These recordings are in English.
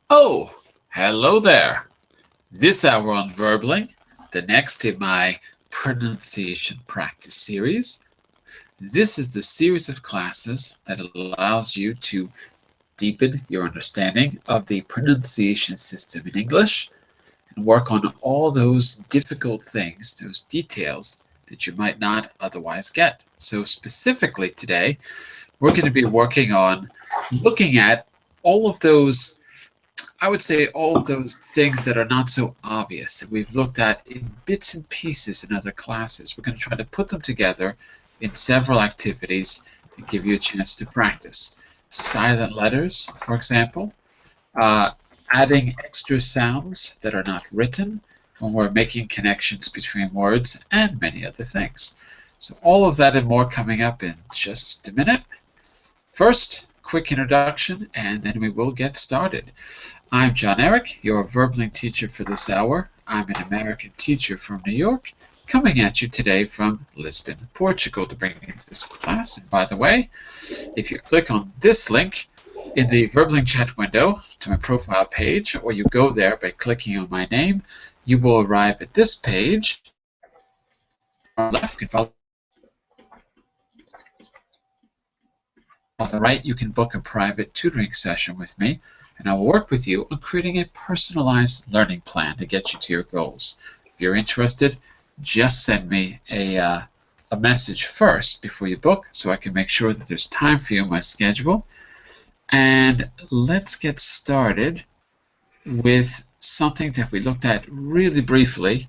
Oh, hello there. This hour on Verbling, the next in my pronunciation practice series. This is the series of classes that allows you to deepen your understanding of the pronunciation system in English and work on all those difficult things, those details that you might not otherwise get. So specifically today, we're going to be working on looking at all of those, I would say, all of those things that are not so obvious that we've looked at in bits and pieces in other classes. We're going to try to put them together in several activities and give you a chance to practice. Silent letters, for example, adding extra sounds that are not written when we're making connections between words, and many other things. So all of that and more coming up in just a minute. First, quick introduction, and then we will get started. I'm John Eric, your Verbling teacher for this hour. I'm an American teacher from New York, coming at you today from Lisbon, Portugal, to bring you this class. And by the way, if you click on this link in the Verbling chat window to my profile page, or you go there by clicking on my name, you will arrive at this page. On the left, you can follow. On the right, you can book a private tutoring session with me, and I will work with you on creating a personalized learning plan to get you to your goals. If you're interested, just send me a message first before you book so I can make sure that there's time for you in my schedule. And let's get started with something that we looked at really briefly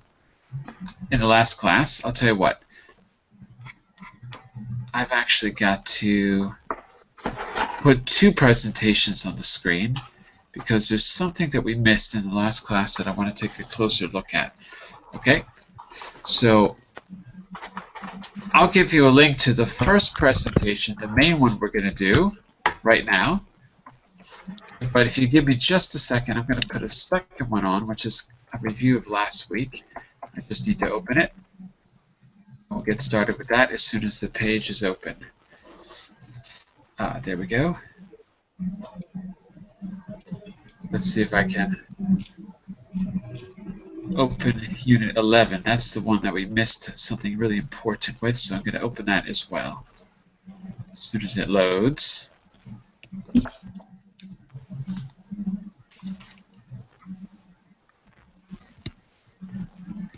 in the last class. I'll tell you what, I've actually got to put two presentations on the screen because there's something that we missed in the last class that I want to take a closer look at. Okay, so I'll give you a link to the first presentation, the main one we're going to do right now. But if you give me just a second, I'm going to put a second one on, which is a review of last week. I just need to open it. We'll get started with that as soon as the page is open. There we go. Let's see if I can open Unit 11. That's the one that we missed something really important with, so I'm going to open that as well as soon as it loads.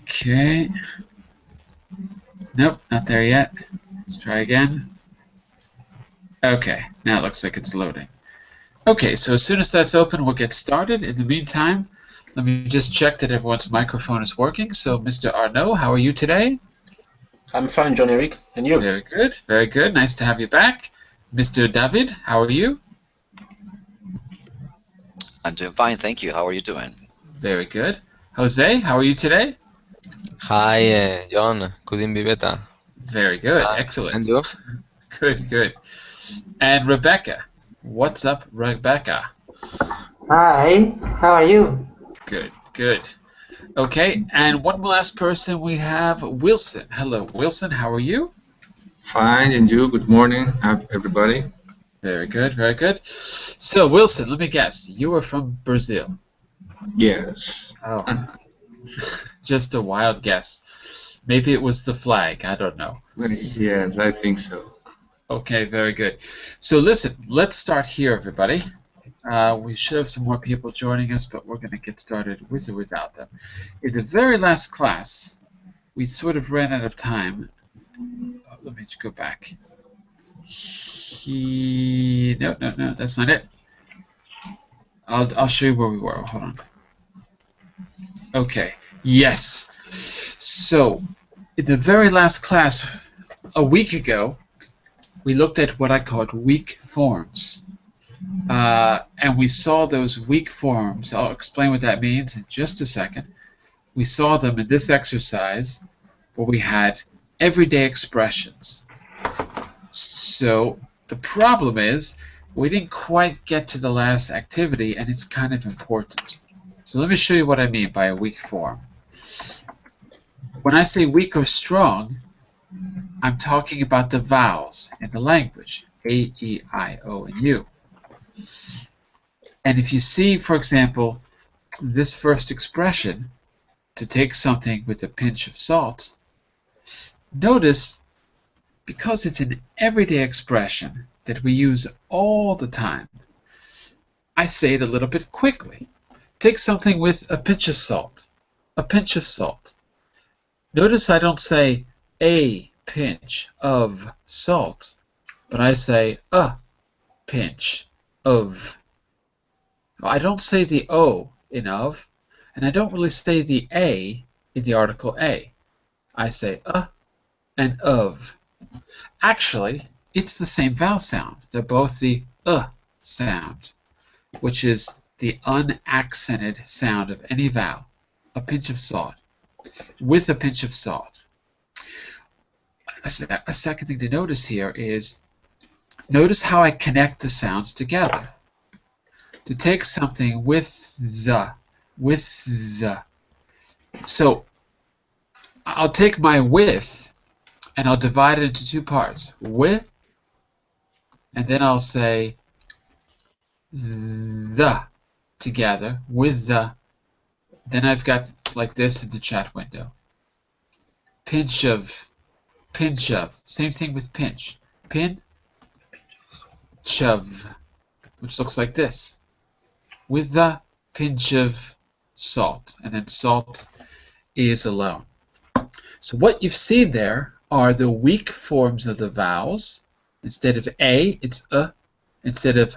Okay. Nope, not there yet. Let's try again. Okay, now it looks like it's loading. Okay, so as soon as that's open, we'll get started. In the meantime, let me just check that everyone's microphone is working. So, Mr. Arnaud, how are you today? I'm fine, John Eric. And you? Very good, very good. Nice to have you back. Mr. David, how are you? I'm doing fine, thank you. How are you doing? Very good. Jose, how are you today? Hi, John. Couldn't be better. Very good, excellent. And you? Good, good. And Rebecca, what's up, Rebecca? Hi, how are you? Good, good. Okay, and one last person we have, Wilson. Hello, Wilson, how are you? Fine, and you? Good morning, everybody. Very good, very good. So, Wilson, let me guess, you are from Brazil? Yes. Oh, just a wild guess. Maybe it was the flag, I don't know. Yes, I think so. Okay, very good. So listen, let's start here, everybody. We should have some more people joining us, but we're going to get started with or without them. In the very last class, we sort of ran out of time. Let me just go back. No, that's not it. I'll show you where we were. Hold on. Okay, yes. So, in the very last class, a week ago, we looked at what I called weak forms. And we saw those weak forms. I'll explain what that means in just a second. We saw them in this exercise where we had everyday expressions. So the problem is we didn't quite get to the last activity, and it's kind of important. So let me show you what I mean by a weak form. When I say weak or strong, I'm talking about the vowels in the language, A, E, I, O, and U. And if you see, for example, this first expression, to take something with a pinch of salt, notice, because it's an everyday expression that we use all the time, I say it a little bit quickly. Take something with a pinch of salt. A pinch of salt. Notice I don't say a pinch of salt, but I say a pinch of. I don't say the O in of, and I don't really say the A in the article a. I say a and of. Actually, it's the same vowel sound. They're both the sound, which is the unaccented sound of any vowel. A pinch of salt. With a pinch of salt. A second thing to notice here is, notice how I connect the sounds together. To take something with the. So I'll take my with and I'll divide it into two parts. With, and then I'll say the together with the. Then I've got like this in the chat window. Pinch of. Pinch of. Same thing with pinch. Pinch of, which looks like this. With the pinch of salt. And then salt is alone. So what you've seen there are the weak forms of the vowels. Instead of a, it's a. Instead of,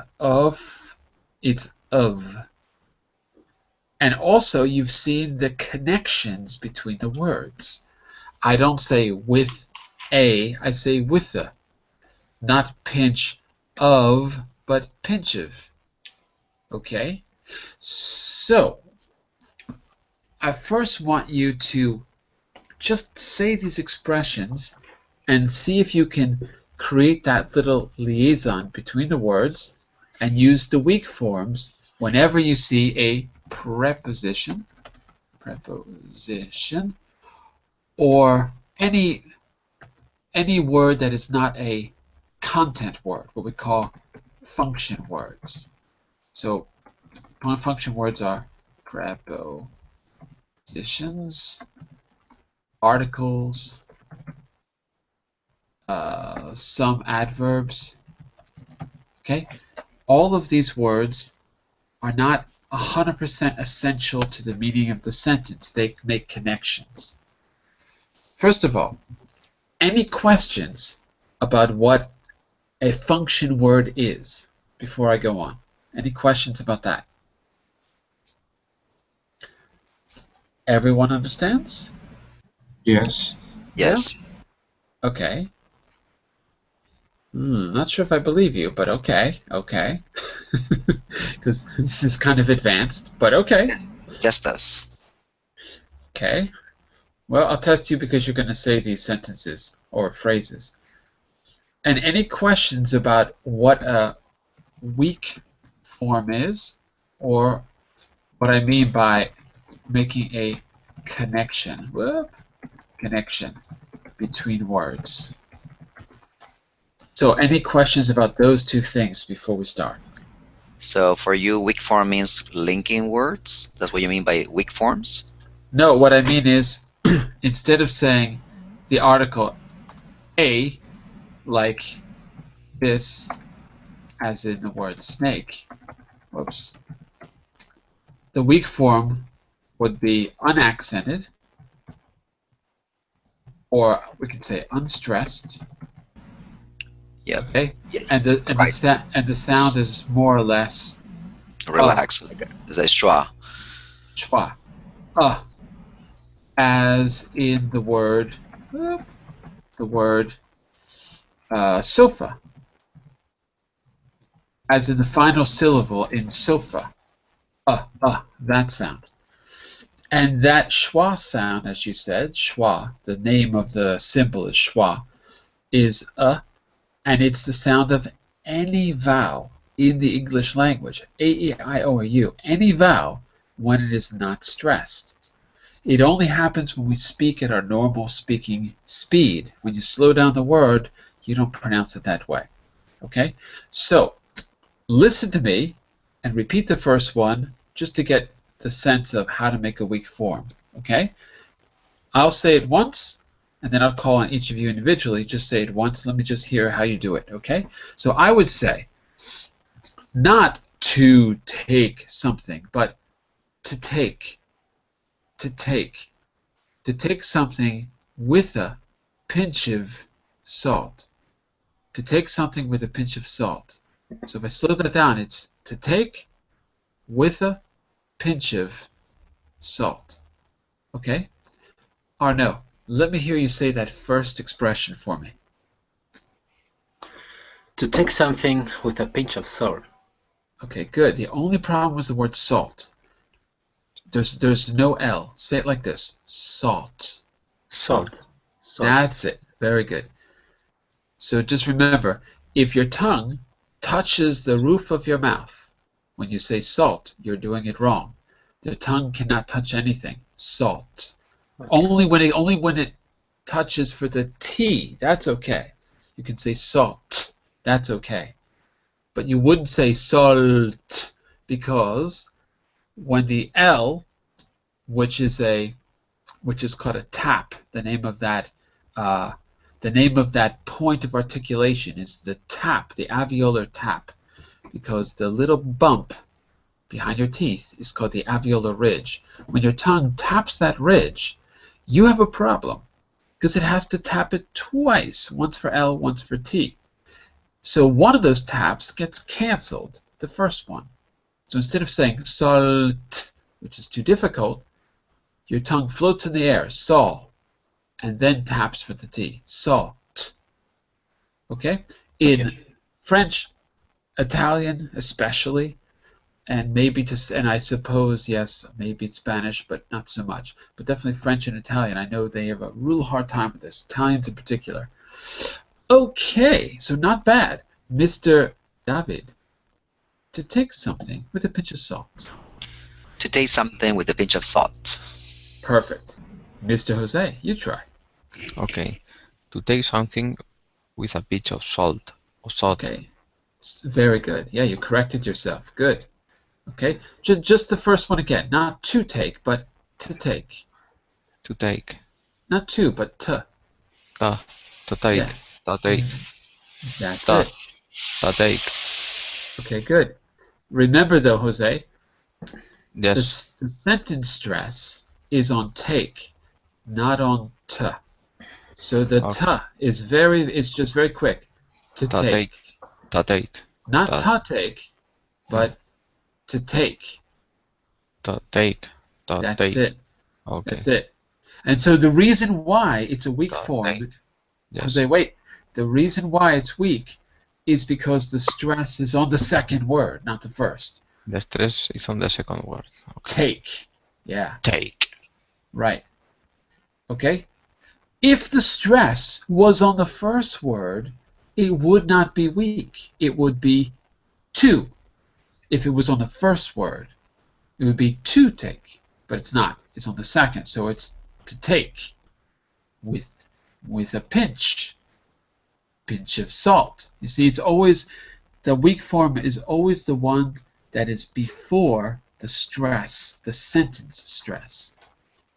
it's of. And also you've seen the connections between the words. I don't say with a, I say with a. Not pinch of, but pinch of. Okay? So, I first want you to just say these expressions and see if you can create that little liaison between the words and use the weak forms whenever you see a preposition, or any word that is not a content word, what we call function words. So function words are prepositions, articles, some adverbs. Okay, all of these words are not 100% essential to the meaning of the sentence. They make connections. First of all, any questions about what a function word is before I go on? Any questions about that? Everyone understands? Yes. Yes. Yeah? Okay. Not sure if I believe you, but okay. Because this is kind of advanced, but okay. Test us. Okay. Well, I'll test you because you're going to say these sentences or phrases. And any questions about what a weak form is, or what I mean by making a connection between words. So any questions about those two things before we start? So for you, weak form means linking words? That's what you mean by weak forms? No, what I mean is instead of saying the article a, like this, as in the word snake, whoops, the weak form would be unaccented, or we could say unstressed. Yep. Okay. Yes. And the sound is more or less Relax. It's a schwa. schwa. As in the word sofa. As in the final syllable in sofa. That sound. And that schwa sound, as you said, schwa, the name of the symbol is schwa, is and it's the sound of any vowel in the English language, A, E, I, O, or U, any vowel when it is not stressed. It only happens when we speak at our normal speaking speed. When you slow down the word, you don't pronounce it that way. Okay? So, listen to me and repeat the first one just to get the sense of how to make a weak form, okay? I'll say it once, and then I'll call on each of you individually. Just say it once. Let me just hear how you do it, okay? So I would say, not to take something, but to take. To take. To take something with a pinch of salt. To take something with a pinch of salt. So if I slow that down, it's to take with a pinch of salt. Okay? Arnaud, let me hear you say that first expression for me. To take something with a pinch of salt. Okay, good. The only problem was the word salt. There's no L. Say it like this. Salt. Salt. Salt. That's it. Very good. So just remember, if your tongue touches the roof of your mouth, when you say salt, you're doing it wrong. The tongue cannot touch anything. Salt. Okay. Only when it touches for the T, that's okay. You can say salt. That's okay. But you wouldn't say salt, because when the L, which is called a tap, the name of that point of articulation is the tap, the alveolar tap, because the little bump behind your teeth is called the alveolar ridge. When your tongue taps that ridge, you have a problem, because it has to tap it twice, once for L, once for T. So one of those taps gets canceled, the first one. So instead of saying salt, which is too difficult, your tongue floats in the air, sol, and then taps for the T, salt. Okay? In French, Italian especially, and I suppose, yes, maybe Spanish, but not so much. But definitely French and Italian. I know they have a real hard time with this, Italians in particular. Okay, so not bad. Mr. David, to take something with a pinch of salt. To take something with a pinch of salt. Perfect. Mr. Jose, you try. Okay. To take something with a pinch of salt. Or salt. Okay. Very good. Yeah, you corrected yourself. Good. Okay. Just the first one again. Not to take, but to take. To take. Not to, but to. To take. Yeah. To take. That's To. it. To take. Okay, good. Remember though, Jose, Yes. the sentence stress is on take, not on to. So the is just very quick. To To take. take. To take. Not To. to take, but to take. To take. To That's take. it. Okay. That's it. And so the reason why it's a weak To form, take. Yes. Jose, wait. The reason why it's weak is because the stress is on the second word, not the first. The stress is on the second word. Okay. Take. Yeah, Take. right. Okay? If the stress was on the first word, it would not be weak. It would be to. If it was on the first word, it would be to take. But it's not. It's on the second. So it's to take with a pinch of salt. You see, it's always, the weak form is always the one that is before the stress, the sentence stress.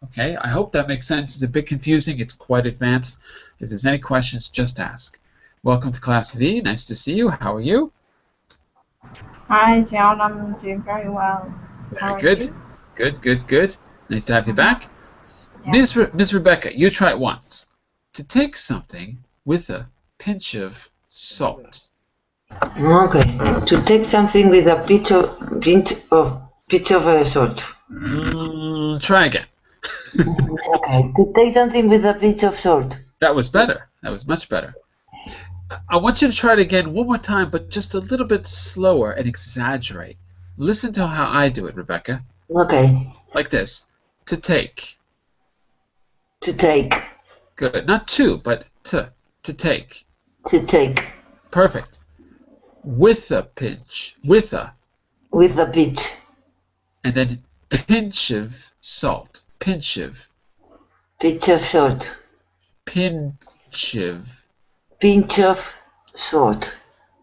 Okay, I hope that makes sense. It's a bit confusing. It's quite advanced. If there's any questions, just ask. Welcome to Class V. Nice to see you. How are you? Hi, John. I'm doing very well. How are Very good. you? Good. Nice to have you back. Yeah. Ms. Rebecca, you try it once. To take something with a pinch of salt. Okay. To take something with a pinch of salt. Try again. Okay. To take something with a pinch of salt. That was better. That was much better. I want you to try it again one more time, but just a little bit slower and exaggerate. Listen to how I do it, Rebecca. Okay. Like this. To take. To take. Good. Not to, but to. To take. To take. Perfect. With a pinch. With a. With a pinch. And then pinch of salt. Pinch of. Pinch of salt. Pinch of. Pinch of salt.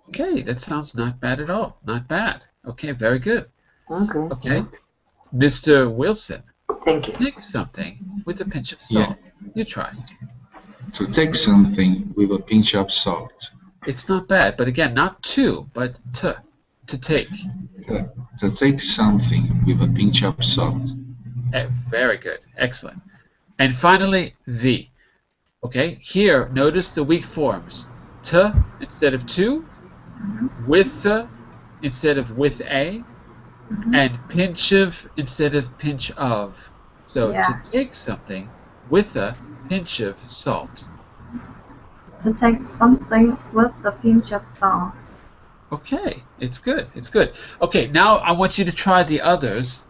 Okay, that sounds not bad at all. Not bad. Okay, very good. Okay. Okay, Mr. Wilson, Thank you. take something with a pinch of Yeah. salt. You try. To take something with a pinch of salt. It's not bad, but again, not to, but to take. To take something with a pinch of salt. Very good. Excellent. And finally, the. Okay, here, notice the weak forms. To instead of to, with the instead of with a, and pinch of instead of pinch of. So Yeah. to take something with a pinch of salt. To take something with a pinch of salt. Okay, it's good. It's good. Okay, now I want you to try the others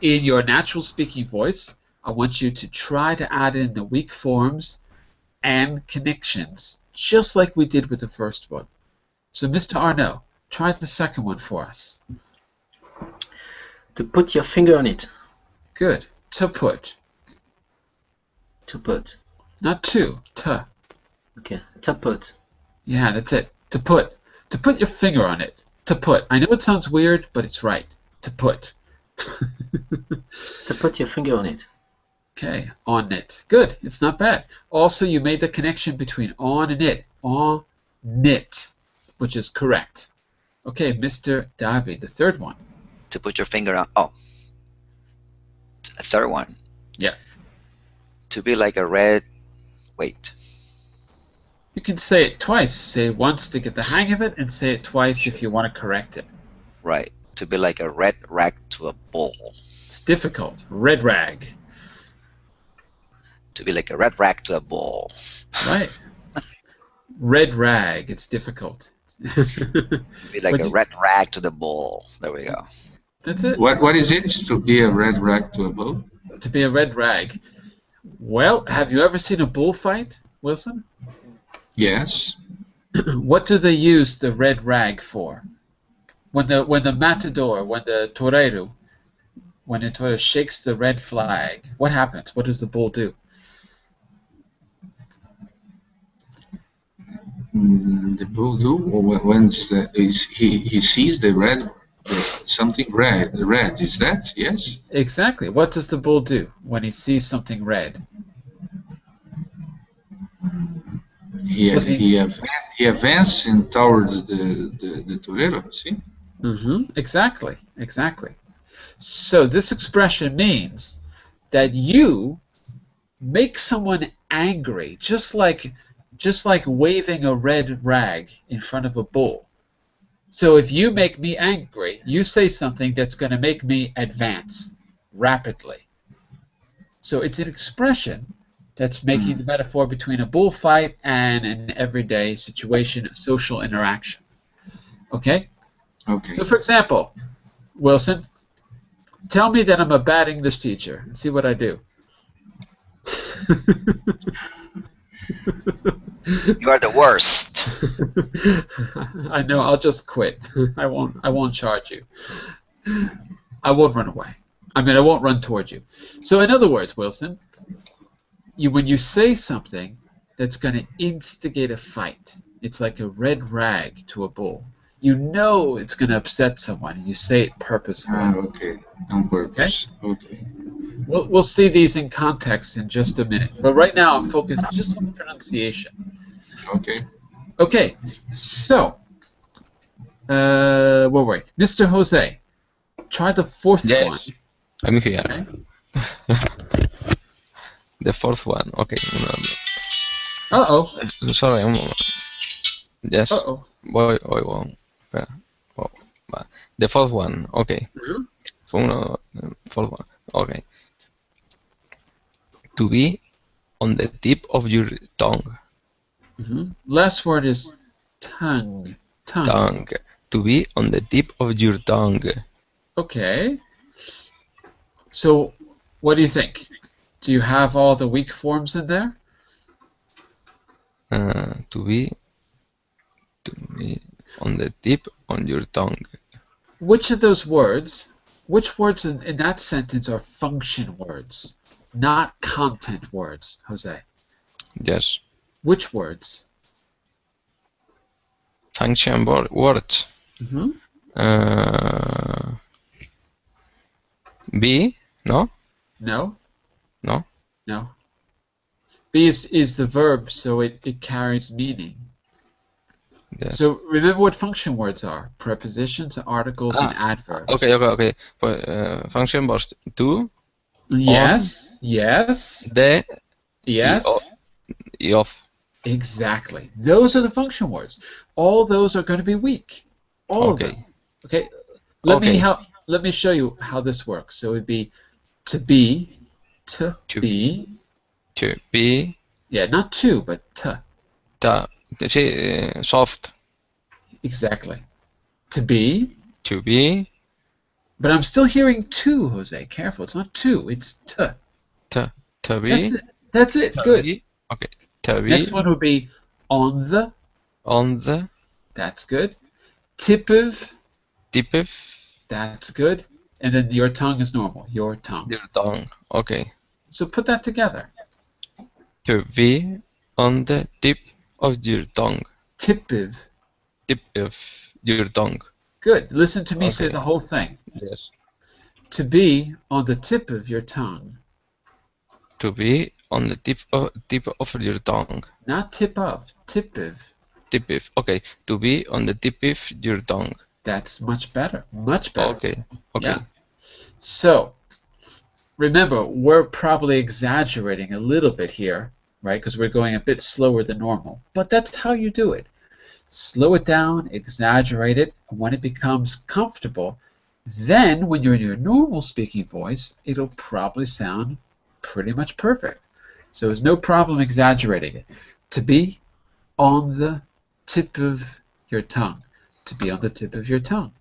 in your natural speaking voice. I want you to try to add in the weak forms and connections, just like we did with the first one. So, Mr. Arnaud, try the second one for us. To put your finger on it. Good. To put. To put. Not to. To. Okay. To put. Yeah, that's it. To put. To put your finger on it. To put. I know it sounds weird, but it's right. To put. To put your finger on it. Okay, on it. Good. It's not bad. Also, you made the connection between on and it. On it, which is correct. Okay, Mr. David, the third one. To put your finger on. Oh. A third one. Yeah. To be like a red. Wait. You can say it twice. Say it once to get the hang of it, and say it twice if you want to correct it. Right. To be like a red rag to a bull. It's difficult. Red rag. To be like a red rag to a bull. Right. Red rag. It's difficult. To be like But a you- red rag to the bull. There we go. That's it. What is it to be a red rag to a bull? To be a red rag. Well, have you ever seen a bullfight, Wilson? Yes. What do they use the red rag for? When the matador, when the torero shakes the red flag, what happens? What does the bull do? The bull do, or when he sees the red, something red. Is that yes? Exactly. What does the bull do when he sees something red? He Was he- advances toward the torero. See? Exactly. So this expression means that you make someone angry, just like waving a red rag in front of a bull. So if you make me angry, you say something that's going to make me advance rapidly. So it's an expression that's making the metaphor between a bullfight and an everyday situation of social interaction. Okay? Okay. So for example, Wilson, tell me that I'm a bad English teacher and see what I do. You are the worst. I know. I'll just quit. I won't charge you. I won't run away. I mean, I won't run towards you. So in other words, Wilson, when you say something that's going to instigate a fight, it's like a red rag to a bull. You know it's going to upset someone, and you say it purposefully. Okay. On purpose. Okay. We'll see these in context in just a minute. But right now, I'm focused just on the pronunciation. Okay. Okay, so, where were we? Mr. Jose, try the fourth Yes. one. I'm here. Okay. The fourth one. Okay. Uh-oh. Sorry. Yes. Uh-oh. Voy. Espera. Va. The fourth one. Okay. Mhm. Fourth one. Okay. To be on the tip of your tongue. Last word is tongue. Tongue. To be on the tip of your tongue. Okay. So, what do you think? Do you have all the weak forms in there? To be on the tip on your tongue. Which words in that sentence are function words, not content words, Jose? Yes. Which words? function words. Mm-hmm. Be, no? No. No? No. Be is the verb, so it carries meaning. Yes. So remember what function words are: prepositions, articles, and adverbs. Okay. Function words do, Yes. Yes. the, Yes. y of. Exactly. Those are the function words. All those are going to be weak. All of them. Okay. Let me show you how this works. So it'd be to be, to be. To be. Yeah, not to, but to. Soft. Exactly. To be. To be. But I'm still hearing to, Jose. Careful. It's not to. It's to. To be. That's it. That's it. To Good. be. Okay. To be. Next one would be on the. On the. That's good. Tip of. Tip of. That's good. And then your tongue is normal. Your tongue. Your tongue. Okay. So put that together. To be on the tip of your tongue. Tip of. Tip of your tongue. Good. Listen to me say the whole thing. Yes. To be on the tip of your tongue. To be on the tip of your tongue. Not tip of. Tip of. Tip of. Okay. To be on the tip of your tongue. That's much better. Much better. Okay. Yeah. So, remember, we're probably exaggerating a little bit here, right? Because we're going a bit slower than normal. But that's how you do it. Slow it down, exaggerate it, and when it becomes comfortable, then when you're in your normal speaking voice, it'll probably sound pretty much perfect. So there's no problem exaggerating it. To be on the tip of your tongue. To be on the tip of your tongue.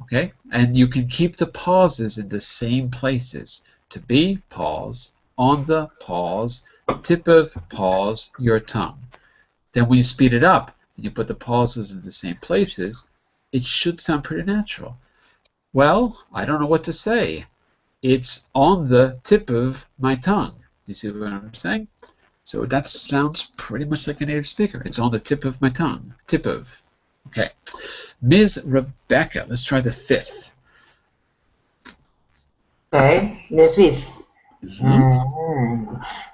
Okay? And you can keep the pauses in the same places. To be, pause, on the, pause, tip of, pause, your tongue. Then when you speed it up, and you put the pauses in the same places, it should sound pretty natural. Well, I don't know what to say. It's on the tip of my tongue. Do you see what I'm saying? So that sounds pretty much like a native speaker. It's on the tip of my tongue. Tip of. Okay. Ms. Rebecca, let's try the fifth. Okay, the fifth.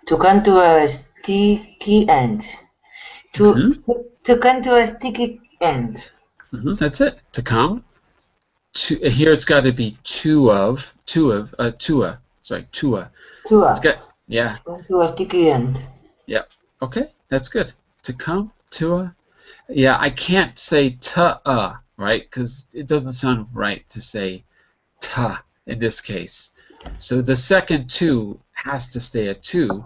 To come to a sticky end. To come to a sticky end. That's it. To come. Here it's got to be tua. It's got, yeah. Come to a sticky end. Yeah. Okay, that's good. To come to a. Yeah, I can't say ta, right? Because it doesn't sound right to say ta in this case. So the second two has to stay at two.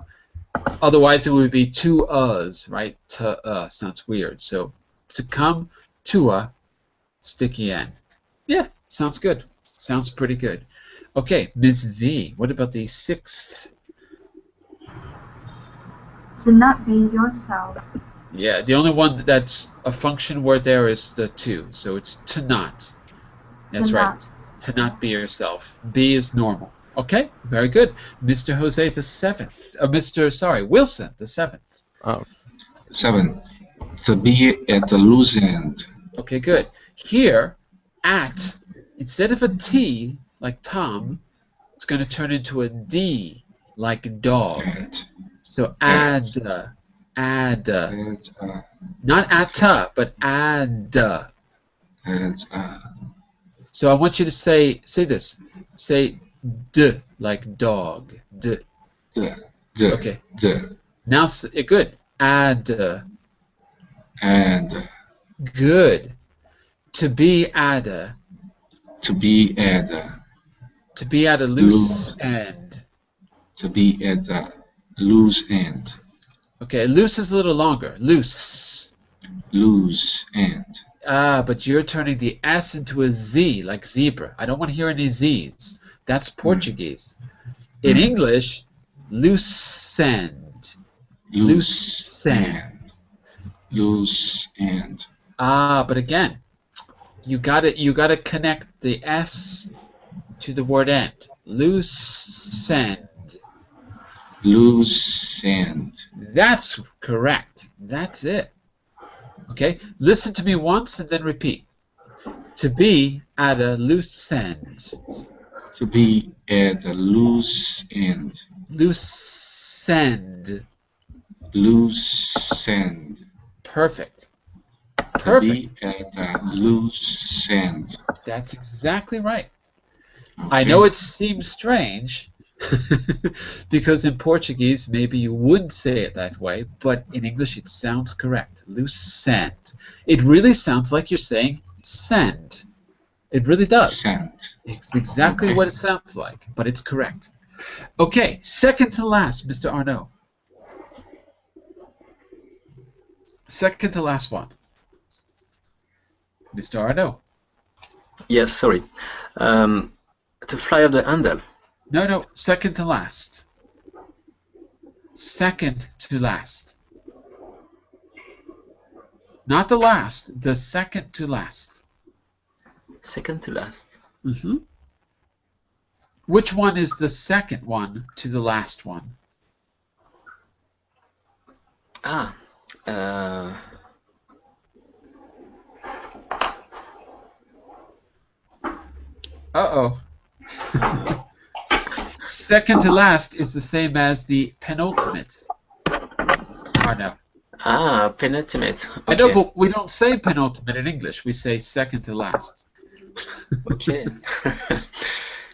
Otherwise, it would be two uhs, right? Ta sounds weird. So to come to a sticky end. Yeah, sounds good. Sounds pretty good. Okay, Ms. V, what about the sixth? To not be yourself. Yeah, the only one that's a function word there is the to. So it's to not. That's right. To not be yourself. Be is normal. Okay, very good. Mr. Jose the seventh. Wilson the seventh. Oh. 7. To be at the loose end. Okay, good. Here, at, instead of a T, like Tom, it's going to turn into a D, like dog. So add. Not atta, but add. So I want you to say this. Say d, like dog. D. Okay. Now, good. Add. Good. To be at. To be at. To be at a loose end. To be at the loose end. Okay, loose is a little longer. Loose. Loose end. But you're turning the S into a Z, like zebra. I don't want to hear any Z's. That's Portuguese. In English, loose end. Loose end. Loose end. But again, you gotta connect the S to the word end. Loose end. Loose end. That's correct. That's it. Okay, listen to me once and then repeat. To be at a loose end. To be at a loose end. Loose end. Loose end. Perfect. To be at a loose end. That's exactly right. Okay. I know it seems strange because in Portuguese maybe you wouldn't say it that way, but in English it sounds correct. Loose end. It really sounds like you're saying send. It really does. Send. It's exactly what it sounds like, but it's correct. Okay, second to last, Mr. Arnaud. Second to last one. Mr. Arnaud. Yes, sorry. To fly off the handle. No, second to last. Second to last. Not the last, the second to last. Second to last. Mm-hmm. Which one is the second one to the last one? Ah. Uh-oh. Second to last is the same as the penultimate. Or no. Ah, penultimate. Okay. I know, but we don't say penultimate in English. We say second to last. Okay.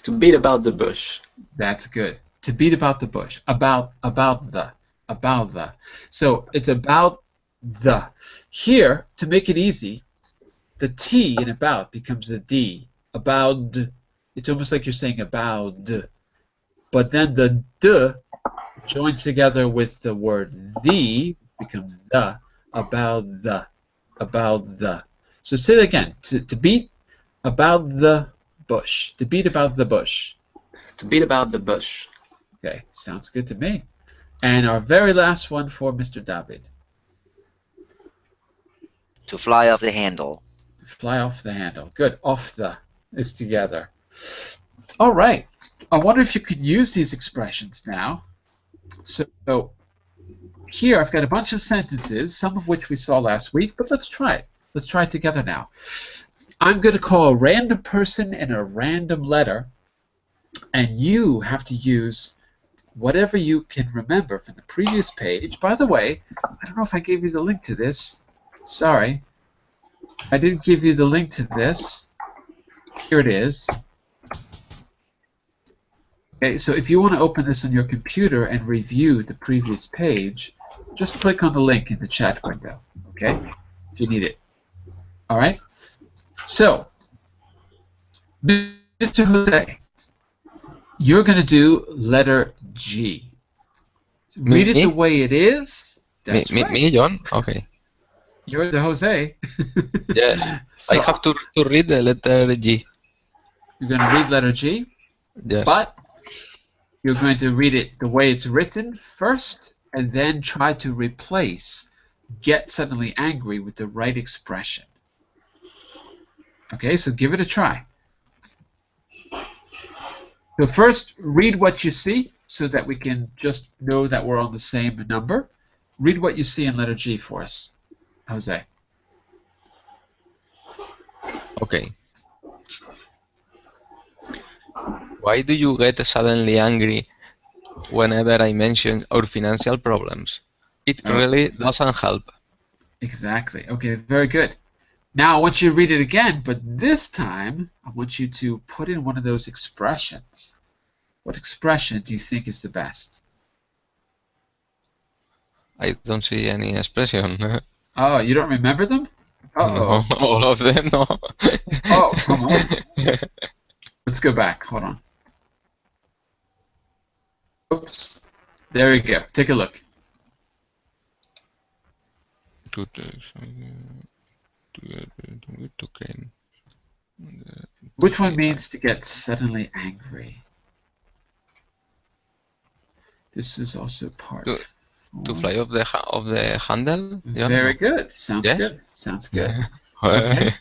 To beat about the bush. That's good. To beat about the bush. About the. So it's about the. Here, to make it easy, the T in about becomes a D. About. It's almost like you're saying about. But then the D joins together with the word the, becomes the. About the. So say it again. To beat about the bush. To beat about the bush. To beat about the bush. Okay, sounds good to me. And our very last one for Mr. David. To fly off the handle. To fly off the handle. Good. Off the is together. All right. I wonder if you could use these expressions now. So here I've got a bunch of sentences, some of which we saw last week, but let's try it. Let's try it together now. I'm going to call a random person and a random letter, and you have to use whatever you can remember from the previous page. By the way, I don't know if I gave you the link to this. Sorry. I didn't give you the link to this. Here it is. Okay, so if you want to open this on your computer and review the previous page, just click on the link in the chat window, okay, if you need it. All right? So, Mr. Jose, you're going to do letter G. Read it the way it is. That's right. Me, John? Okay. You're the Jose. Yes. So I have to read the letter G. you're going to read letter G, Yes. but you're going to read it the way it's written first, and then try to replace get suddenly angry with the right expression. Okay, so give it a try. So first, read what you see so that we can just know that we're on the same number. Read what you see in letter G for us, Jose. Okay. Why do you get suddenly angry whenever I mention our financial problems? It really doesn't help. Exactly. Okay, very good. Now I want you to read it again, but this time I want you to put in one of those expressions. What expression do you think is the best? I don't see any expression. Oh, you don't remember them? Uh-oh. No, all of them, no. Oh, come on. Let's go back. Hold on. Oops. There we go. Take a look. Which one means to get suddenly angry? This is also part. To fly off the handle. Yeah, Very no. good. Sounds Yeah? good. Sounds good. Okay.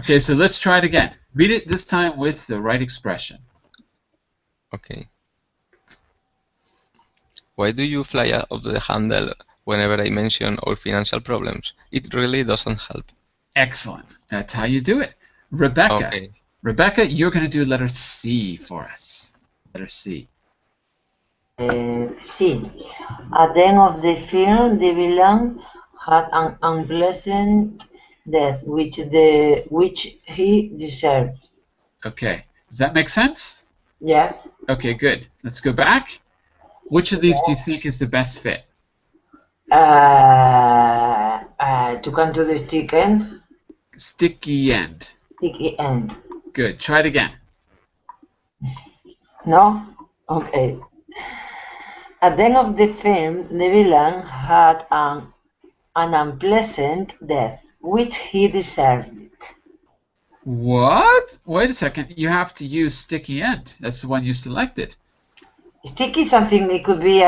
Okay, so let's try it again. Read it this time with the right expression. Okay. Why do you fly off the handle whenever I mention our financial problems. It really doesn't help. Excellent. That's how you do it. Rebecca. Okay. Rebecca, you're going to do letter C for us. Letter C. C. At the end of the film, the villain had an unpleasant death, which he deserved. Okay. Does that make sense? Yeah. Okay, good. Let's go back. Which of these do you think is the best fit? To come to the stick end. Sticky end. Sticky end. Good. Try it again. No? Okay. At the end of the film, the villain had an unpleasant death, which he deserved. What? Wait a second. You have to use sticky end. That's the one you selected. Sticky something, it could be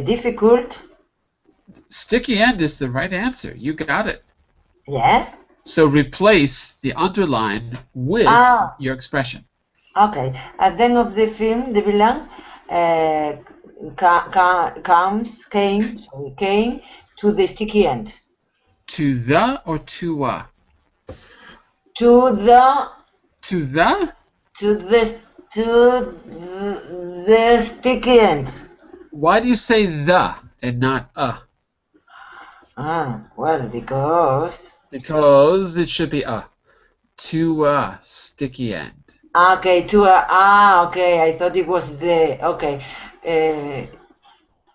difficult. Sticky end is the right answer. You got it. Yeah? So replace the underline with your expression. Okay. At the end of the film, the villain came to the sticky end. To the or to a? To the sticky end. Why do you say the and not a? Well, because it should be a. To a sticky end. Okay, okay, I thought it was the, okay.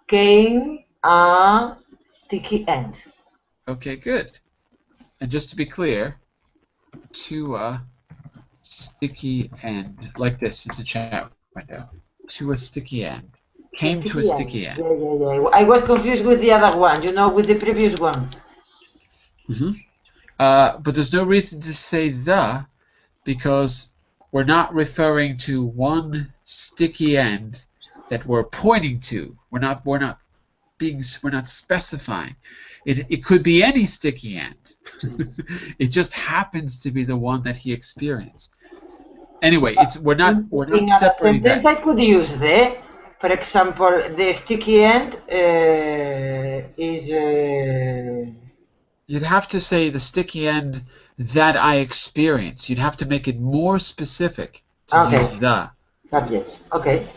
Came a sticky end. Okay, good. And just to be clear, to a sticky end, like this in the chat window. To a sticky end. Came to a sticky end. Yeah. I was confused with the other one, with the previous one. But there's no reason to say the, because we're not referring to one sticky end that we're pointing to. We're not specifying. It could be any sticky end. It just happens to be the one that he experienced. Anyway, we're not separating that. I could use for example, the sticky end is. You'd have to say the sticky end that I experienced. You'd have to make it more specific to use the subject. Okay.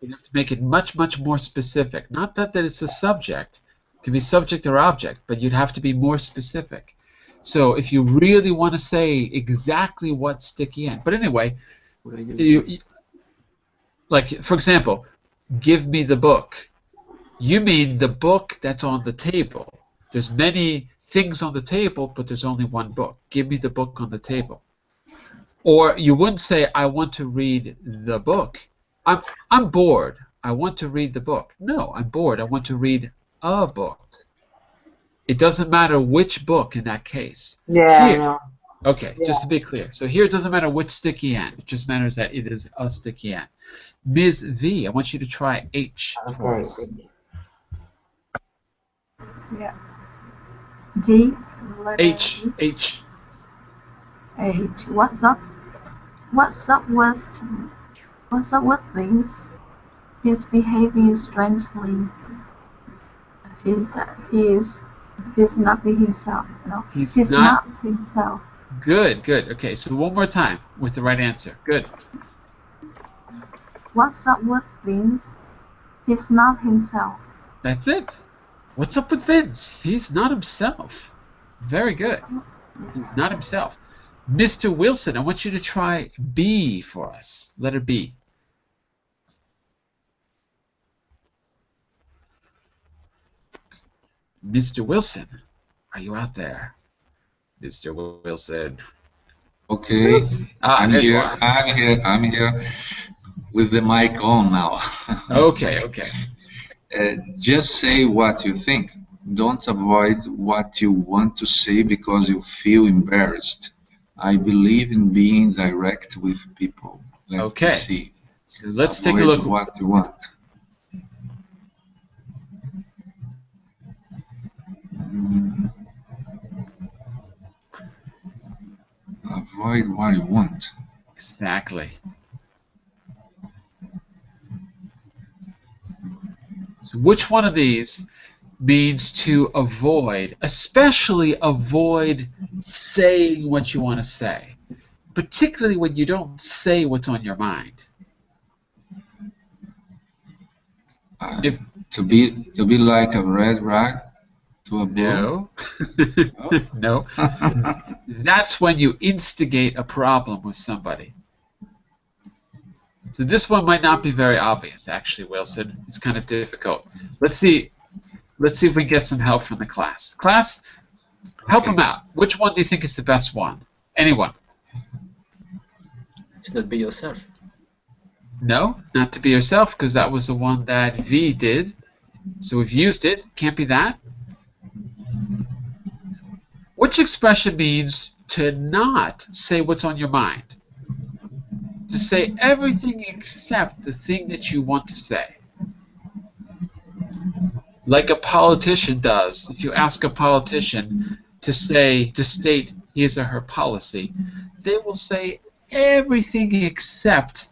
You'd have to make it much, much more specific. Not that it's a subject. It can be subject or object, but you'd have to be more specific. So if you really want to say exactly what sticky end. But anyway, like, for example, give me the book. You mean the book that's on the table. There's many things on the table, but there's only one book. Give me the book on the table. Or you wouldn't say, I want to read the book. I'm bored. I want to read the book. No, I'm bored. I want to read a book. It doesn't matter which book in that case. Yeah, I know. Okay, just to be clear. So here it doesn't matter which sticky end. It just matters that it is a sticky end. Ms. V, I want you to try H for us. Yeah. G. H. H. What's up? What's up with Vince? He's behaving strangely. He's not being himself. No, he's not himself. Good. Okay, so one more time with the right answer. Good. What's up with Vince? He's not himself. That's it. What's up with Vince? He's not himself. Very good. He's not himself. Mr. Wilson, I want you to try B for us. Letter B. Mr. Wilson, are you out there? Mr. Wilson. Okay, I'm here with the mic on now. Okay. Just say what you think. Don't avoid what you want to say because you feel embarrassed. I believe in being direct with people. Let's see. So let's take a look. What you want. Avoid what you want. Exactly. So which one of these means to avoid, especially avoid saying what you want to say, particularly when you don't say what's on your mind. If to be like a red rag to a bull? no, no, that's when you instigate a problem with somebody. So this one might not be very obvious, actually, Wilson. It's kind of difficult. Let's see if we get some help from the class. Class, help them out. Which one do you think is the best one? Anyone? To not be yourself. No, not to be yourself, because that was the one that V did. So we've used it. Can't be that. Which expression means to not say what's on your mind? To say everything except the thing that you want to say. Like a politician does. If you ask a politician to state his or her policy, they will say everything except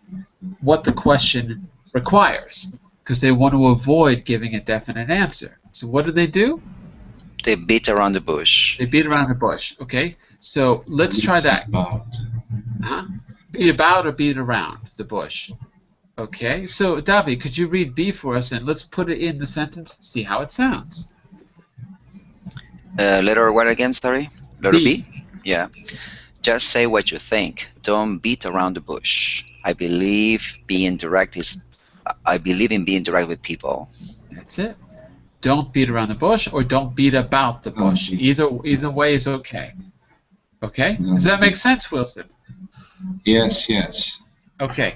what the question requires, because they want to avoid giving a definite answer. So what do? They beat around the bush. They beat around the bush. Okay, so let's try that. Beat about or beat around the bush. Okay, so Davi, could you read B for us, and let's put it in the sentence and see how it sounds. Letter what again, sorry? Letter B? Yeah. Just say what you think. Don't beat around the bush. I believe in being direct with people. That's it. Don't beat around the bush, or don't beat about the bush. Either way is okay. Okay? Does that make sense, Wilson? Yes, yes. Okay.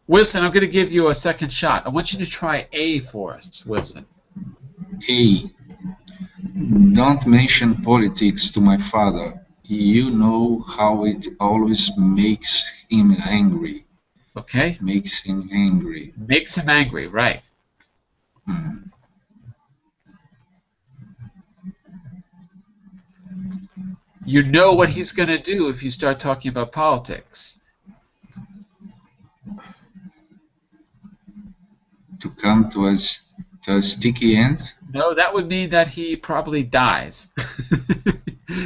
Wilson, I'm going to give you a second shot. I want you to try A for us, Wilson. A. Don't mention politics to my father. You know how it always makes him angry. Okay. Makes him angry. Makes him angry, right. You know what he's going to do if you start talking about politics. To come to a sticky end? No, that would mean that he probably dies.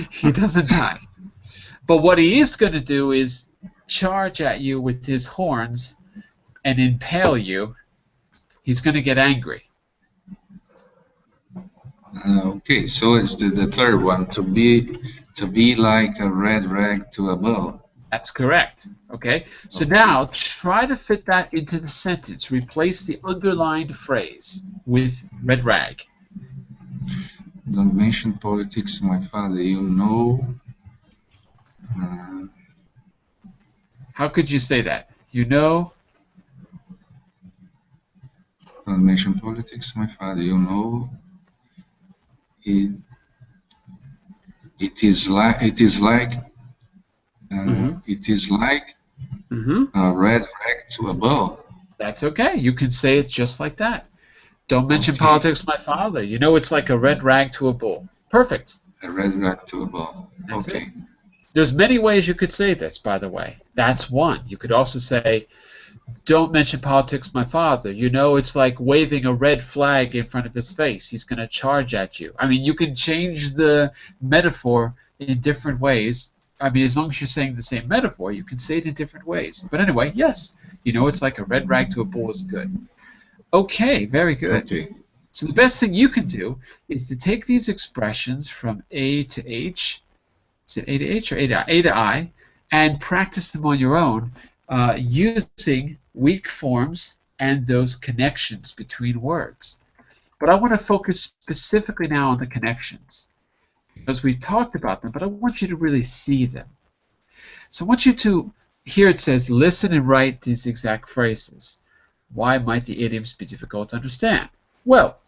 He doesn't die. But what he is going to do is charge at you with his horns and impale you. He's going to get angry. Okay, so it's the third one, to be like a red rag to a bull. That's correct. Okay, so now try to fit that into the sentence. Replace the underlined phrase with red rag. Don't mention politics to my father. You know. How could you say that? You know. Don't mention politics to my father. You know. It is like a red rag to a bull. That's okay. You can say it just like that. Don't mention politics to my father. You know, it's like a red rag to a bull. Perfect. A red rag to a bull. That's okay. It. There's many ways you could say this, by the way. That's one. You could also say, don't mention politics to my father. You know, it's like waving a red flag in front of his face. He's going to charge at you. I mean, you can change the metaphor in different ways. I mean, as long as you're saying the same metaphor, you can say it in different ways. But anyway, yes, you know, it's like a red rag to a bull is good. Okay, very good. Okay. So the best thing you can do is to take these expressions from A to H. Is it A to H or A to I? A to I, and practice them on your own using weak forms and those connections between words. But I want to focus specifically now on the connections, because we've talked about them, but I want you to really see them. So I want you to, here it says, listen and write these exact phrases. Why might the idioms be difficult to understand? Well,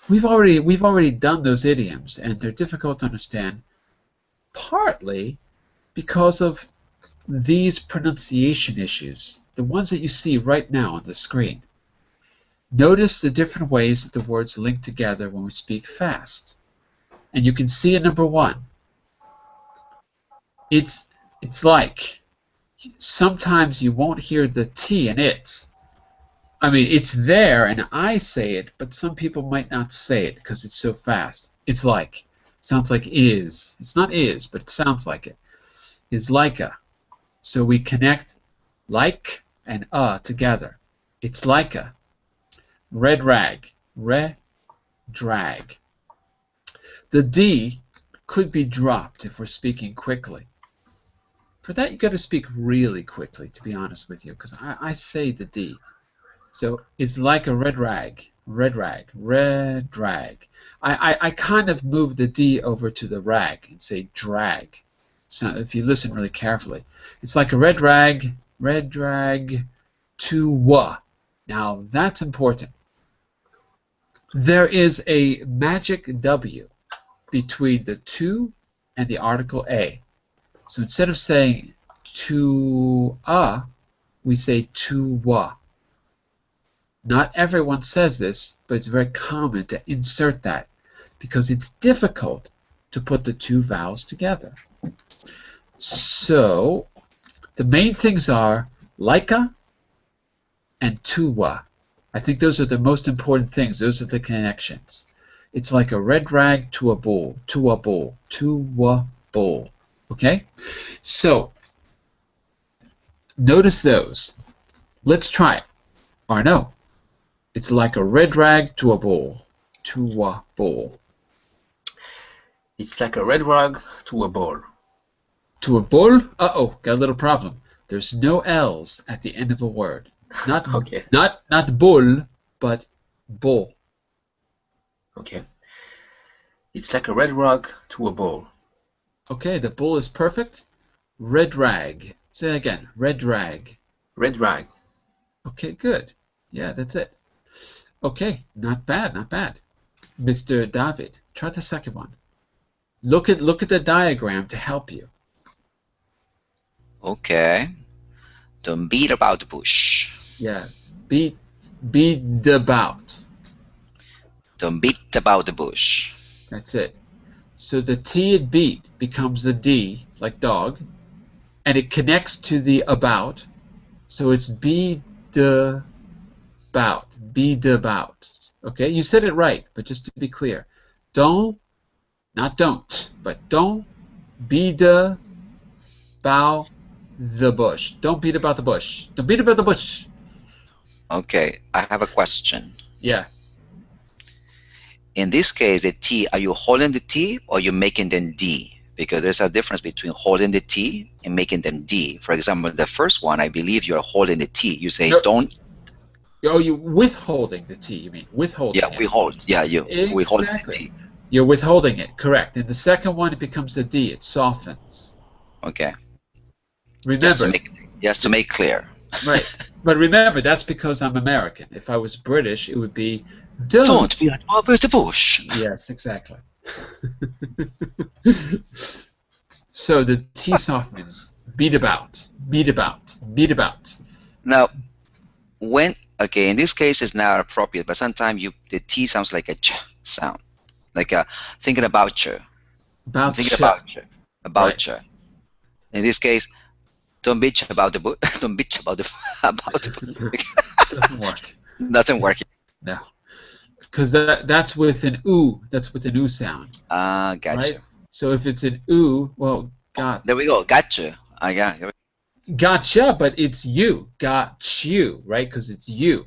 we've already done those idioms, and they're difficult to understand partly because of these pronunciation issues, the ones that you see right now on the screen. Notice the different ways that the words link together when we speak fast. And you can see in number one, it's like sometimes you won't hear the T in it's. I mean, it's there, and I say it, but some people might not say it because it's so fast. It's like. Sounds like is. It's not is, but it sounds like it. Is like a. So we connect like and together. It's like a. Red rag. Drag. The D could be dropped if we're speaking quickly. For that, you got to speak really quickly, to be honest with you, because I say the D. So it's like a red rag. Red rag. I kind of move the D over to the rag and say drag. So if you listen really carefully, it's like a red rag to wa. Now that's important. There is a magic W between the to and the article a. So instead of saying to we say to wa. Not everyone says this, but it's very common to insert that because it's difficult to put the two vowels together. So the main things are lika and tuwa. I think those are the most important things. Those are the connections. It's like a red rag to a bull, Okay? So notice those. Let's try it. Or no. It's like a red rag to a bull. It's like a red rag to a bull. To a bull? Uh-oh, got a little problem. There's no L's at the end of a word. Not Okay. Not bull, but bull. Okay. It's like a red rag to a bull. Okay, the bull is perfect. Red rag. Say it again. Red rag. Red rag. Okay, good. Yeah, that's it. Okay, not bad, not bad. Mr. David, try the second one. Look at the diagram to help you. Okay. Don't beat about the bush. Yeah, beat about. Don't beat about the bush. That's it. So the T at beat becomes the D, like dog, and it connects to the about, so it's be the about. Okay, you said it right, but just to be clear, don't, not don't, but don't be the bow the bush. Don't beat about the bush. Don't beat about the bush. Okay, I have a question. Yeah. In this case, the T, are you holding the T or are you making them D? Because there's a difference between holding the T and making them D. For example, the first one, I believe you're holding the T. You say No. don't. Oh, you withholding the T, you mean. Withholding Yeah, it. we hold. Yeah, we hold the Exactly. T. You're withholding it, correct. In the second one, it becomes a D. It softens. Okay. Remember. Just to make clear. Right. But remember, that's because I'm American. If I was British, it would be don't be about the bush. Yes, exactly. So the T softens. Beat about. Now, in this case it's not appropriate, but sometimes the T sounds like a ch sound, like thinking about you. About you. In this case, don't bitch about the book. Don't bitch about the book. Doesn't work. Doesn't work. No, because that's with an oo. That's with an oo sound. Gotcha. Right? So if it's an oo, well, got. There we go. Gotcha. I got. Gotcha, but it's you. Got you, right? Because it's you.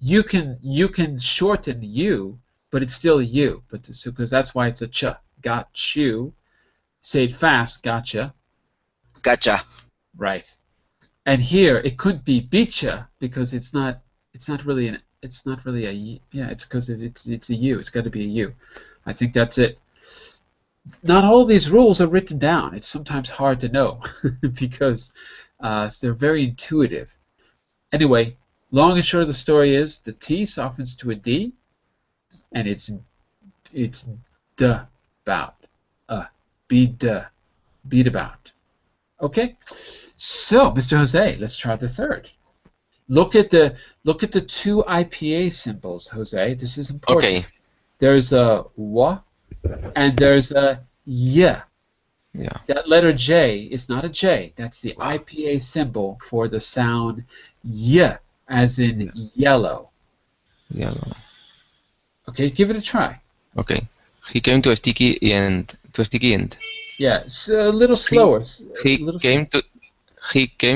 You can shorten you, but it's still you. But because that's why it's a ch. Got you. Say it fast. Gotcha. Gotcha. Right. And here it could be beatcha because it's not really a it's because it's a U. It's got to be a U. I think that's it. Not all these rules are written down. It's sometimes hard to know because they're very intuitive. Anyway, long and short of the story is the T softens to a D, and it's about. Beat about. Okay. So, Mr. Jose, let's try the third. Look at the two IPA symbols, Jose. This is important. Okay. There's a wa and there's a yeah. Yeah. That letter J is not a J. That's the IPA symbol for the sound y as in yellow. Yellow. Okay, give it a try. Okay. He came to a sticky end. To a sticky end. Yeah, so a little slower. He came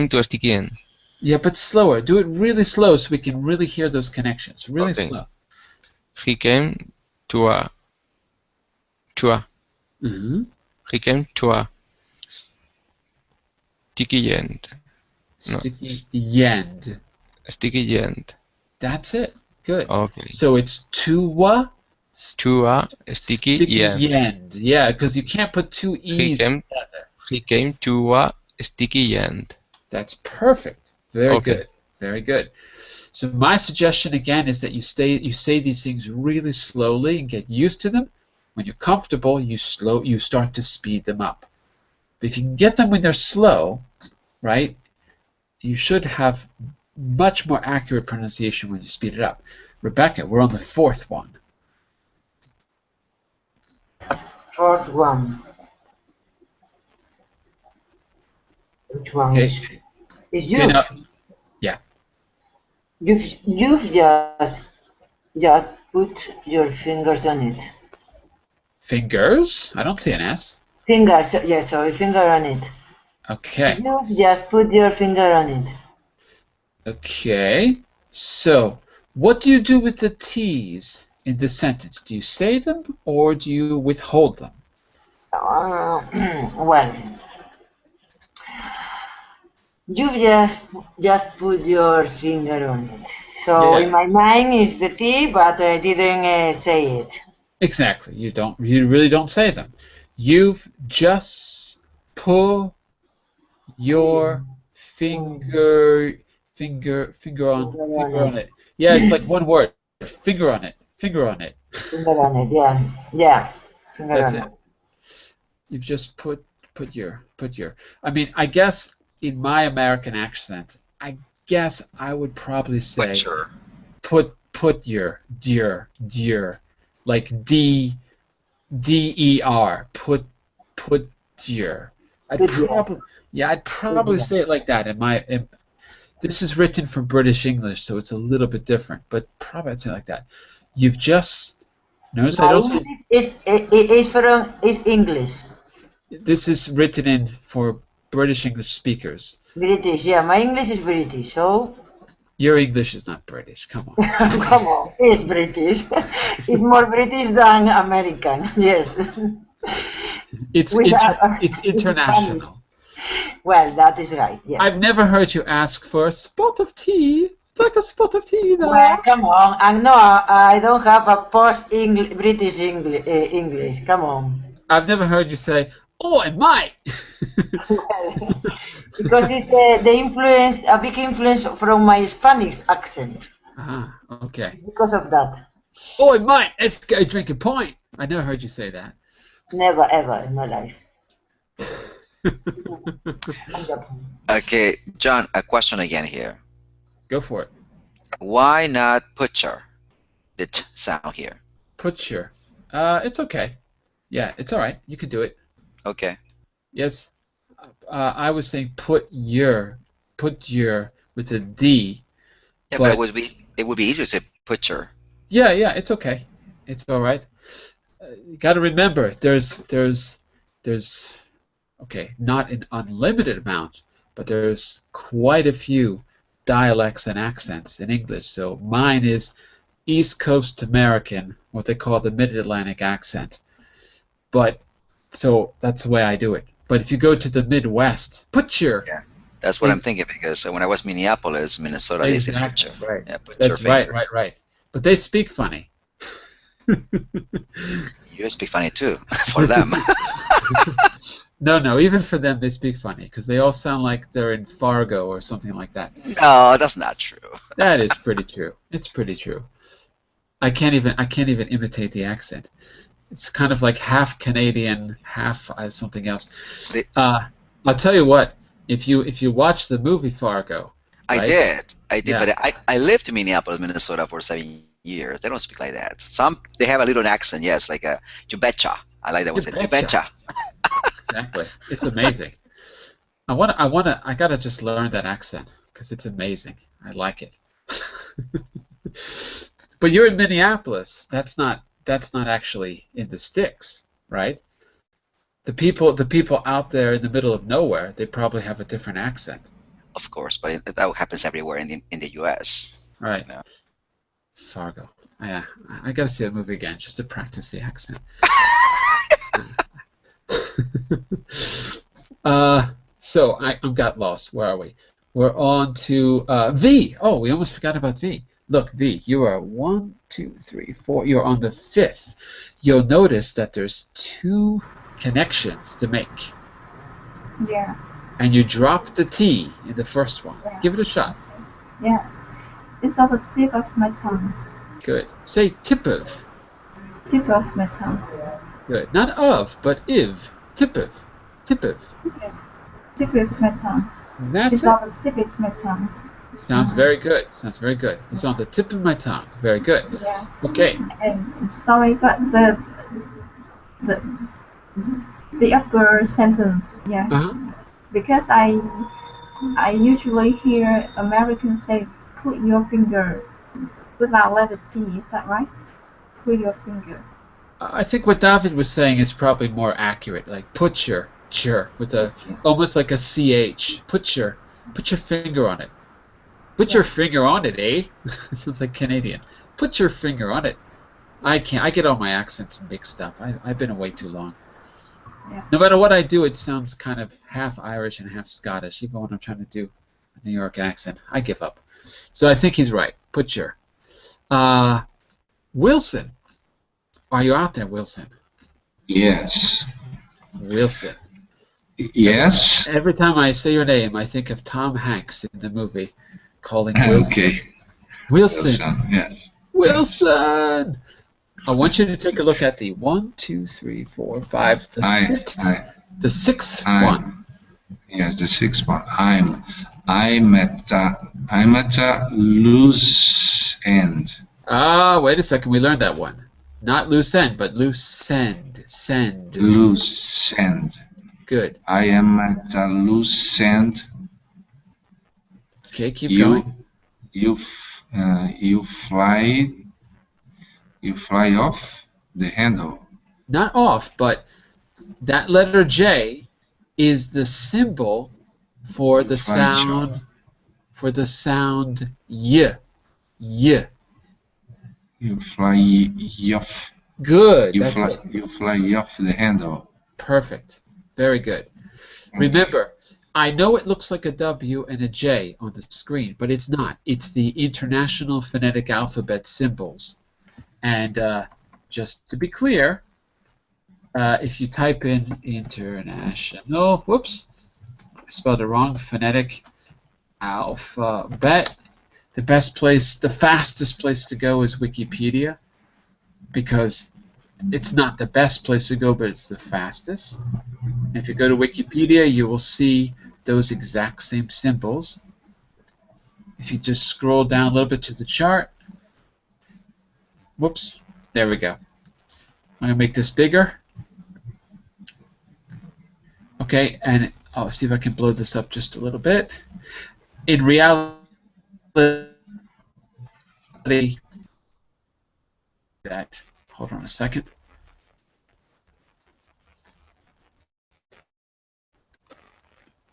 to a sticky end. Yeah, but slower. Do it really slow so we can really hear those connections. Really Okay. slow. He came to a. Mm-hmm. He came to a sticky end. No. Sticky yend. Sticky end. That's it. Good. Okay. So it's to To a sticky end. yend. Yeah, because you can't put two e's together. He came to a sticky end. That's perfect. Very Okay. good. Very good. So my suggestion again is that you say these things really slowly and get used to them. When you're comfortable, you start to speed them up. But if you can get them when they're slow, right, you should have much more accurate pronunciation when you speed it up. Rebecca, we're on the fourth one. Fourth one. Which one Okay. is Okay, you've? now, yeah. You've just put your fingers on it. Fingers? I don't see an S. Fingers, yes, sorry, finger on it. Okay. You've just put your finger on it. Okay. So, what do you do with the T's in the sentence? Do you say them or do you withhold them? Well, you've just put your finger on it. So Yeah. in my mind it's the T, but I didn't say it. Exactly. You really don't say them. You've just put your finger on it. Yeah, it's like one word. Finger on it. Finger on it. Finger on it, yeah. Finger That's on it. You've just put your. I mean, I guess in my American accent, I guess I would probably say Butcher. put your dear, like D-E-R. Put your. I'd probably say it like that. This is written for British English, so it's a little bit different, but probably I'd say it like that. You've just notice I don't say. It's English. This is written in for British English speakers. British, yeah. My English is British, so. Your English is not British. Come on. Come on, it's British. It's more British than American. Yes. It's international. Well, that is right. Yes. I've never heard you ask for a spot of tea. Like a spot of tea there. Well, come on. And no, I don't have a British English. Come on. I've never heard you say, "Oh, I might." Because it's the influence, a big influence from my Spanish accent. Okay. Because of that. Oh, I might. Let's go drink a pint. I never heard you say that. Never ever in my life. Okay, John, a question again here. Go for it. Why not butcher? The t sound here. Butcher. It's okay. Yeah, it's all right. You can do it. Okay. Yes. I was saying put your with a D. Yeah, but it would be easier to say butcher. Yeah, it's okay. It's all right. You got to remember, there's okay, not an unlimited amount, but there's quite a few dialects and accents in English. So mine is East Coast American, what they call the Mid-Atlantic accent. But so that's the way I do it. But if you go to the Midwest, butcher. Yeah, that's what I'm thinking, because when I was in Minneapolis, Minnesota, they said butcher. Right. Yeah, butcher That's finger. right. But they speak funny. You speak funny too, for them. No, even for them they speak funny, because they all sound like they're in Fargo or something like that. No, that's not true. That is pretty true. It's pretty true. I can't even imitate the accent. It's kind of like half Canadian, half something else. I'll tell you what. If you watch the movie Fargo, right? I did, Yeah. but I lived in Minneapolis, Minnesota for 7 years. They don't speak like that. They have a little accent, yes, like a you betcha. I like that one. You betcha. Exactly. It's amazing. I gotta just learn that accent because it's amazing. I like it. But you're in Minneapolis. That's not actually in the sticks, right? The people out there in the middle of nowhere, they probably have a different accent. Of course, but that happens everywhere in the U.S. Right. You know? Fargo. Yeah, I gotta see that movie again just to practice the accent. So I got lost. Where are we? We're on to V. Oh, we almost forgot about V. Look, V, you are 1, 2, 3, 4. You're on the 5th. You'll notice that there's 2 connections to make. Yeah. And you drop the T in the first one. Yeah. Give it a shot. Yeah. It's on the tip of my tongue. Good. Say tip of. Tip of my tongue. Good. Not of, but if. Tip of. Tip of. Okay. Tip of my tongue. That's It's it. on the tip of my tongue. Sounds very good. Sounds very good. It's on the tip of my tongue. Very good. Yeah. Okay. And sorry, but the upper sentence, yeah. Uh-huh. Because I usually hear Americans say put your finger without letter T, is that right? Put your finger. I think what David was saying is probably more accurate. Like put your with a almost like a CH. Put your finger on it. Put your finger on it, eh? Sounds like Canadian. Put your finger on it. I can't. I get all my accents mixed up. I've been away too long. Yeah. No matter what I do, it sounds kind of half Irish and half Scottish. Even when I'm trying to do a New York accent, I give up. So I think he's right. Put your. Wilson. Are you out there, Wilson? Yes. Wilson. Yes. Every time I say your name, I think of Tom Hanks in the movie Calling Wilson. Okay. Wilson. Yes. Wilson. I want you to take a look at the 1, 2, 3, 4, 5, the sixth one. Yes, the sixth one. I'm at a loose end. Wait a second. We learned that one. Not loose end, but loose end. Send. Loose end. Good. I am at a loose end. Okay, keep going. You fly off the handle. Not off, but that letter J is the symbol for the sound y. Y. You fly off. Good. You fly off the handle. Perfect. Very good. Remember, I know it looks like a W and a J on the screen, but it's not. It's the International Phonetic Alphabet symbols. And just to be clear, if you type in international, whoops, I spelled it wrong, phonetic alphabet, the fastest place to go is Wikipedia, because it's not the best place to go, but it's the fastest. And if you go to Wikipedia, you will see those exact same symbols. If you just scroll down a little bit to the chart, whoops, there we go. I'm going to make this bigger. Okay, and I'll see if I can blow this up just a little bit. In reality, hold on a second.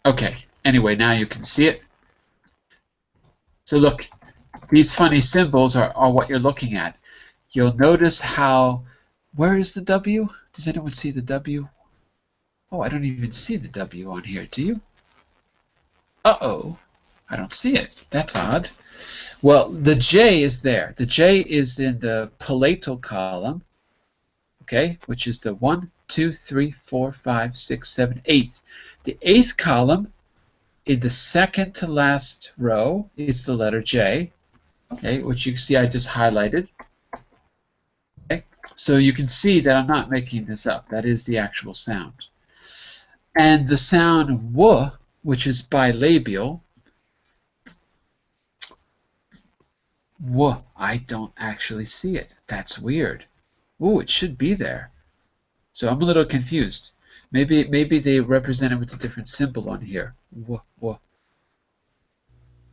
Okay, anyway, now you can see it. So look, these funny symbols are what you're looking at. You'll notice how, where is the W? Does anyone see the W? Oh, I don't even see the W on here, do you? Uh-oh, I don't see it. That's odd. Well, the J is there. The J is in the palatal column, okay, which is the 1, 2, 3, 4, 5, 6, 7, 8th. The 8th column, in the second to last row, is the letter J, okay, which you can see I just highlighted. Okay, so you can see that I'm not making this up. That is the actual sound. And the sound W, which is bilabial, W, I don't actually see it. That's weird. Ooh, it should be there. So I'm a little confused. Maybe they represent it with a different symbol on here. W, W.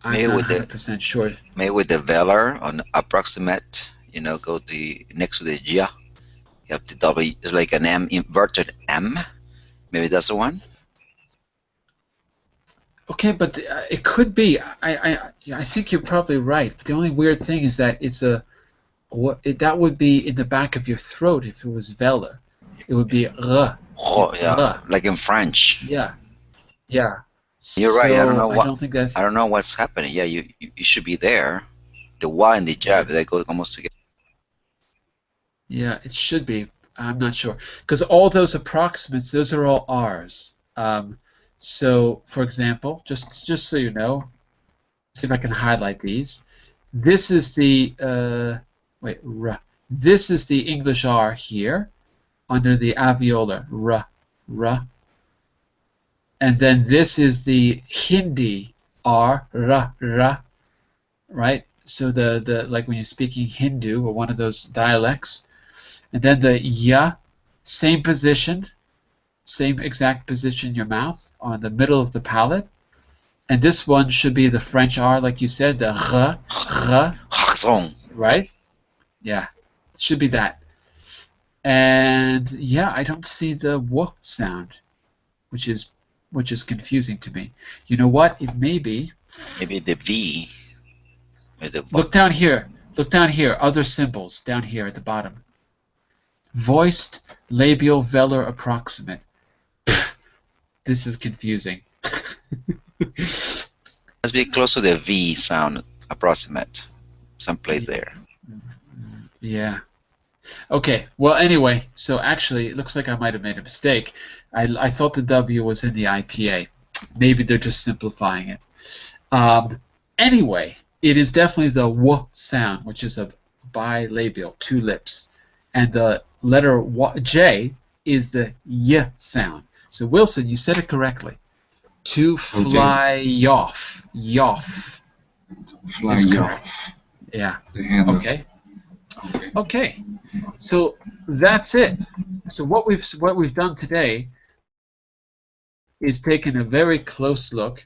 I'm not 100% sure. Maybe with the velar on approximate, you know, go to next to the ja. You have the W. It's like an M, inverted M. Maybe that's the one. Okay, but it could be. I think you're probably right. But the only weird thing is that it's a that would be in the back of your throat if it was velar. It would be r. Oh, yeah, like in French. Yeah, yeah. You're right. I don't know what. I don't think that's. I don't know what's happening. Yeah, you should be there. The Y and the jab, they go almost together. Yeah, it should be. I'm not sure because all those approximates, those are all R's. So, for example, just so you know, see if I can highlight these. This is the r. This is the English R here under the alveolar r. And then this is the Hindi R ra, right? So the like when you're speaking Hindu or one of those dialects. And then the ya, same position, same exact position in your mouth on the middle of the palate. And this one should be the French R, like you said, the r, right? Yeah, it should be that. And yeah, I don't see the w sound, which is confusing to me. You know what? It may be. Maybe the V. Look down here. Look down here. Other symbols down here at the bottom. Voiced labial velar approximate. This is confusing. Must be close to the V sound, approximate, someplace there. Yeah. Okay. Well, anyway, so actually, it looks like I might have made a mistake. I thought the W was in the IPA. Maybe they're just simplifying it. Anyway, it is definitely the W sound, which is a bilabial, two lips. And the letter J is the Y sound. So, Wilson, you said it correctly. To fly off. Yoff. Fly is off. correct. Yeah. Okay. Okay. So that's it. So what we've done today is taken a very close look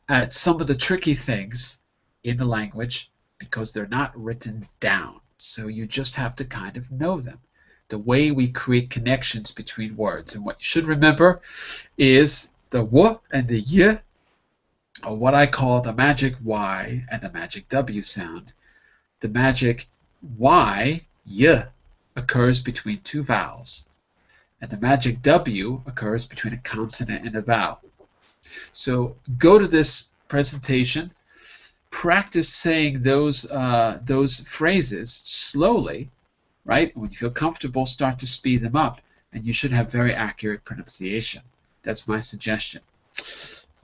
at some of the tricky things in the language because they're not written down. So you just have to kind of know them. The way we create connections between words. And what you should remember is the W and the Y are what I call the magic Y and the magic W sound. The magic Y, Y, occurs between two vowels. And the magic W occurs between a consonant and a vowel. So go to this presentation, practice saying those phrases slowly, right? When you feel comfortable, start to speed them up, and you should have very accurate pronunciation. That's my suggestion.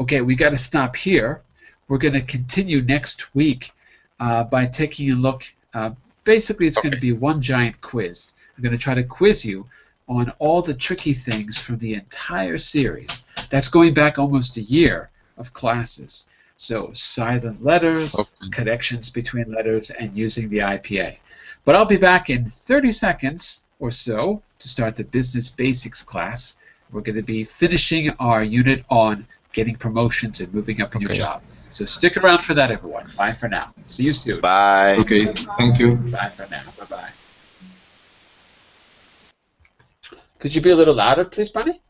Okay, we got to stop here. We're going to continue next week by taking a look. Basically, it's going to be one giant quiz. I'm going to try to quiz you on all the tricky things from the entire series. That's going back almost a year of classes. So silent letters, connections between letters, and using the IPA. But I'll be back in 30 seconds or so to start the Business Basics class. We're going to be finishing our unit on getting promotions and moving up in your job. So stick around for that, everyone. Bye for now. See you soon. Bye. Okay, thank you. Bye for now. Bye-bye. Could you be a little louder, please, Bunny?